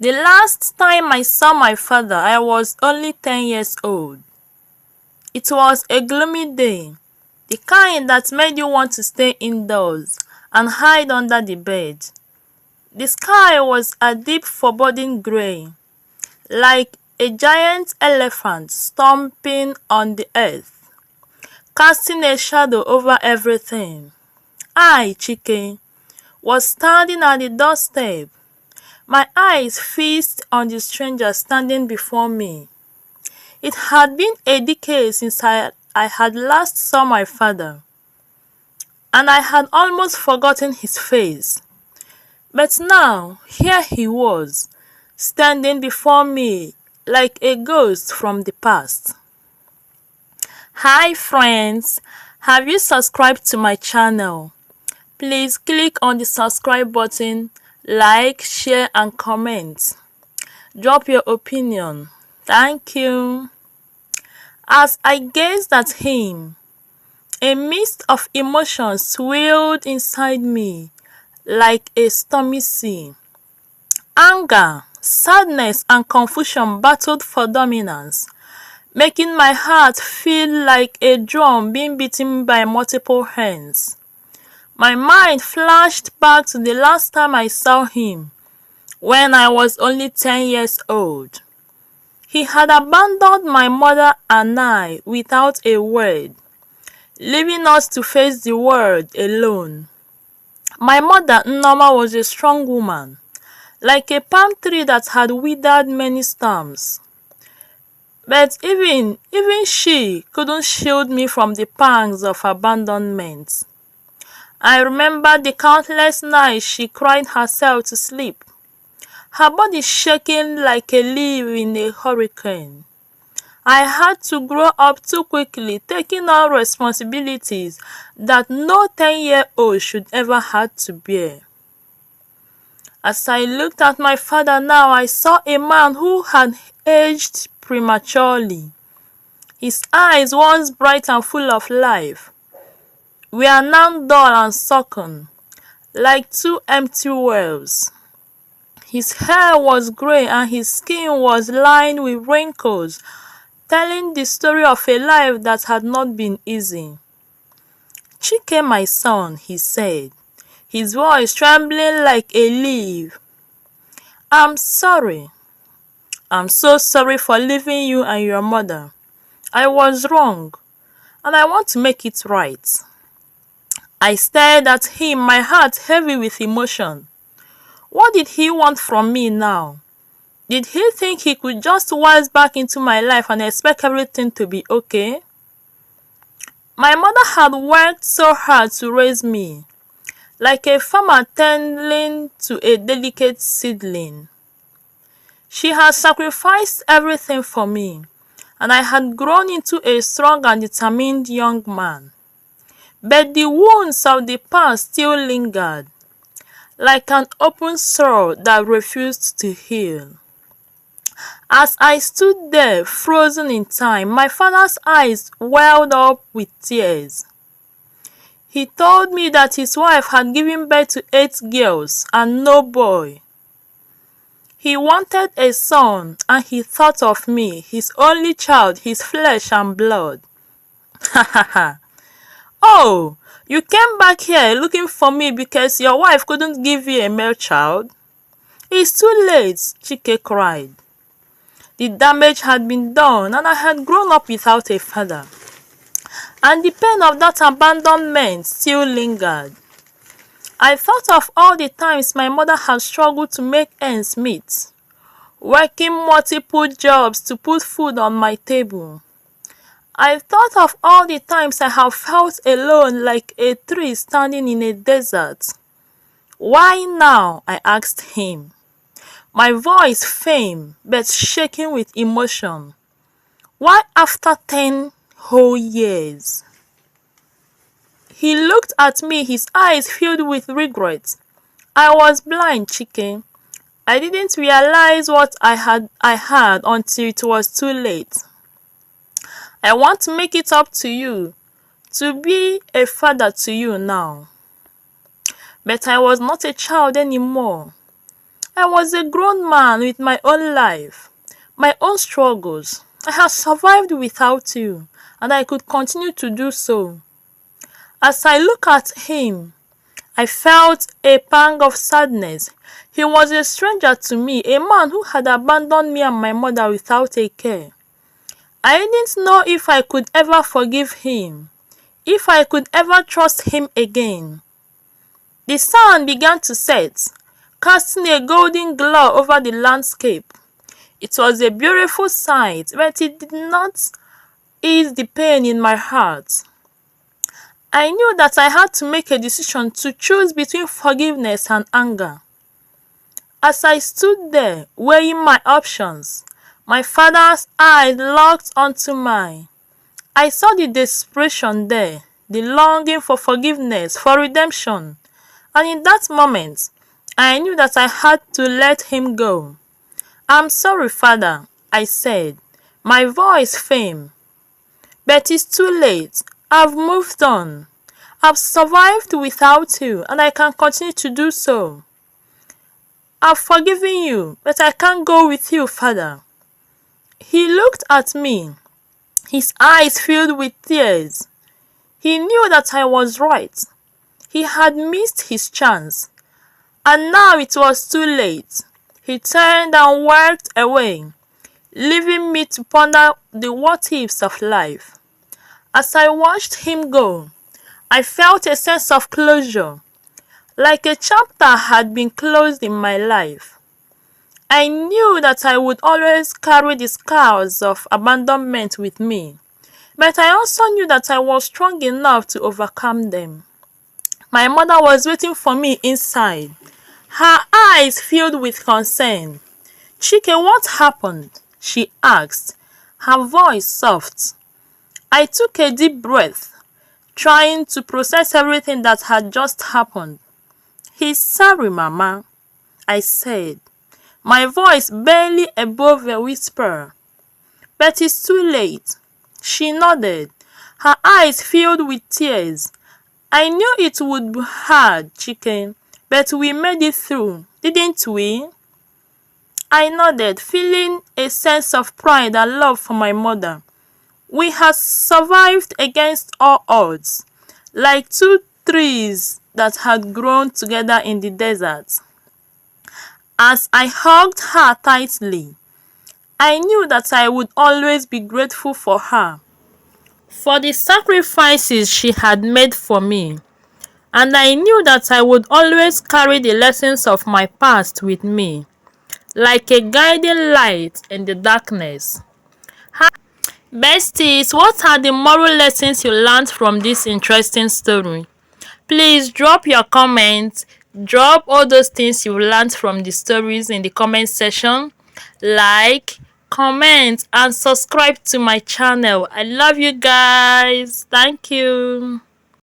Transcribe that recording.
The last time I saw my father, I was only 10 years old. It was a gloomy day, the kind that made you want to stay indoors and hide under the bed. The sky was a deep foreboding grey, like a giant elephant stomping on the earth, casting a shadow over everything. I, Chike, was standing at the doorstep, my eyes fixed on the stranger standing before me. It had been a decade since I had last saw my father, and I had almost forgotten his face. But now, here he was, standing before me like a ghost from the past. Hi friends, have you subscribed to my channel? Please click on the subscribe button, like, share and comment. Drop your opinion. Thank you. As I gazed at him, a mist of emotions swirled inside me like a stormy sea. Anger, sadness and confusion battled for dominance, making my heart feel like a drum being beaten by multiple hands. My mind flashed back to the last time I saw him, when I was only 10 years old. He had abandoned my mother and I without a word, leaving us to face the world alone. My mother, Nneoma, was a strong woman, like a palm tree that had withered many storms. But even she couldn't shield me from the pangs of abandonment. I remember the countless nights she cried herself to sleep, her body shaking like a leaf in a hurricane. I had to grow up too quickly, taking on responsibilities that no 10-year-old should ever have to bear. As I looked at my father now, I saw a man who had aged prematurely. His eyes, once bright and full of life, were now dull and sunken, like two empty wells. His hair was grey and his skin was lined with wrinkles, telling the story of a life that had not been easy. "Chike, my son," he said, his voice trembling like a leaf. "I'm sorry. I'm so sorry for leaving you and your mother. I was wrong, and I want to make it right." I stared at him, my heart heavy with emotion. What did he want from me now? Did he think he could just waltz back into my life and expect everything to be okay? My mother had worked so hard to raise me, like a farmer tending to a delicate seedling. She had sacrificed everything for me, and I had grown into a strong and determined young man. But the wounds of the past still lingered, like an open sore that refused to heal. As I stood there, frozen in time, my father's eyes welled up with tears. He told me that his wife had given birth to 8 girls and no boy. He wanted a son, and he thought of me, his only child, his flesh and blood. Ha ha ha. "Oh, you came back here looking for me because your wife couldn't give you a male child?" "It's too late," Chike cried. The damage had been done, and I had grown up without a father. And the pain of that abandonment still lingered. I thought of all the times my mother had struggled to make ends meet, working multiple jobs to put food on my table. I thought of all the times I have felt alone like a tree standing in a desert. "Why now?" I asked him, my voice faint but shaking with emotion. "Why after 10 whole years?" He looked at me, his eyes filled with regret. "I was blind, Chike. I didn't realize what I had until it was too late. I want to make it up to you, to be a father to you now." But I was not a child anymore. I was a grown man with my own life, my own struggles. I have survived without you, and I could continue to do so. As I look at him, I felt a pang of sadness. He was a stranger to me, a man who had abandoned me and my mother without a care. I didn't know if I could ever forgive him, if I could ever trust him again. The sun began to set, casting a golden glow over the landscape. It was a beautiful sight, but it did not ease the pain in my heart. I knew that I had to make a decision to choose between forgiveness and anger. As I stood there, weighing my options, my father's eyes locked onto mine. I saw the desperation there, the longing for forgiveness, for redemption. And in that moment, I knew that I had to let him go. "I'm sorry, father," I said, my voice faint. "But it's too late. I've moved on. I've survived without you, and I can continue to do so. I've forgiven you, but I can't go with you, father." He looked at me, his eyes filled with tears. He knew that I was right. He had missed his chance, and now it was too late. He turned and walked away, leaving me to ponder the what-ifs of life. As I watched him go, I felt a sense of closure, like a chapter had been closed in my life. I knew that I would always carry the scars of abandonment with me, but I also knew that I was strong enough to overcome them. My mother was waiting for me inside, her eyes filled with concern. "Chike, what happened?" she asked, her voice soft. I took a deep breath, trying to process everything that had just happened. "He's sorry, Mama," I said, my voice barely above a whisper. "But it's too late." She nodded, her eyes filled with tears. "I knew it would be hard, Chicken, but we made it through, didn't we?" I nodded, feeling a sense of pride and love for my mother. We had survived against all odds, like two trees that had grown together in the desert. As I hugged her tightly, I knew that I would always be grateful for her, for the sacrifices she had made for me, and I knew that I would always carry the lessons of my past with me, like a guiding light in the darkness. Besties, what are the moral lessons you learned from this interesting story? Please drop your comments, drop all those things you learned from the stories in the comment section. Like, comment, and subscribe to my channel. I love you guys. Thank you.